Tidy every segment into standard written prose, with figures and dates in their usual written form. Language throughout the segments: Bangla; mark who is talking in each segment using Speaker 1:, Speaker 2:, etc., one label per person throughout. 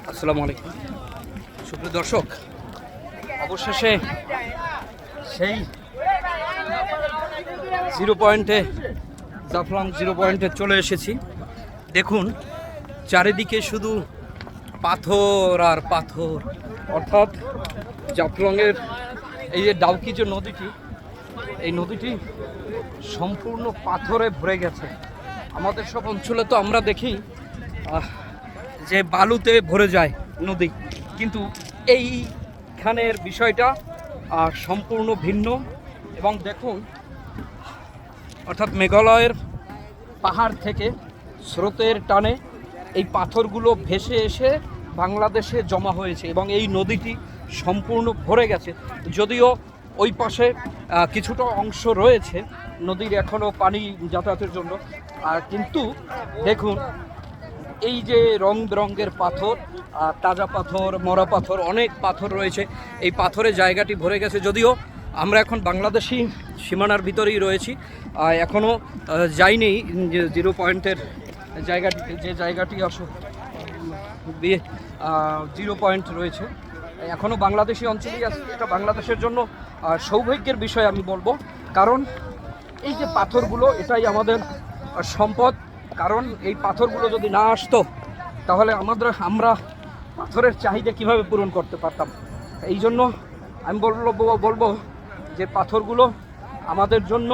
Speaker 1: আসসালামু আলাইকুম সুপ্রিয় দর্শক, অবশেষে সেই জাফলং জিরো পয়েন্টে চলে এসেছি। দেখুন চারিদিকে শুধু পাথর আর পাথর, অর্থাৎ জাফলংয়ের এই যে ডাউকি যে নদীটি, এই নদীটি সম্পূর্ণ পাথরে ভরে গেছে। আমাদের সব অঞ্চলে তো আমরা দেখি যে বালুতে ভরে যায় নদী, কিন্তু এইখানের বিষয়টা সম্পূর্ণ ভিন্ন। এবং দেখুন, অর্থাৎ মেঘালয়ের পাহাড় থেকে স্রোতের টানে এই পাথরগুলো ভেসে এসে বাংলাদেশে জমা হয়েছে এবং এই নদীটি সম্পূর্ণ ভরে গেছে। যদিও ওই পাশে কিছুটা অংশ রয়েছে নদীর এখনও পানি যাতায়াতের জন্য, কিন্তু দেখুন এই যে রং বেরঙের পাথর, তাজা পাথর, মরা পাথর, অনেক পাথর রয়েছে। এই পাথরের জায়গাটি ভরে গেছে। যদিও আমরা এখন বাংলাদেশি সীমানার ভিতরেই রয়েছি, এখনও যাইনি যে জিরো পয়েন্টের জায়গাটিতে, যে জায়গাটি জিরো পয়েন্ট রয়েছে, এখনও বাংলাদেশি অঞ্চলেই আছে। এটা বাংলাদেশের জন্য সৌভাগ্যের বিষয় আমি বলবো, কারণ এই যে পাথরগুলো, এটাই আমাদের সম্পদ। কারণ এই পাথরগুলো যদি না আসতো তাহলে আমরা পাথরের চাহিদা কিভাবে পূরণ করতে পারতাম। এই জন্য আমি বলবো যে পাথরগুলো আমাদের জন্য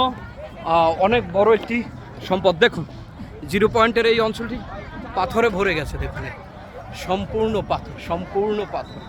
Speaker 1: অনেক বড় একটি সম্পদ। দেখুন জিরো পয়েন্টের এই অঞ্চলটি পাথরে ভরে গেছে। দেখুন সম্পূর্ণ পাথর, সম্পূর্ণ পাথর।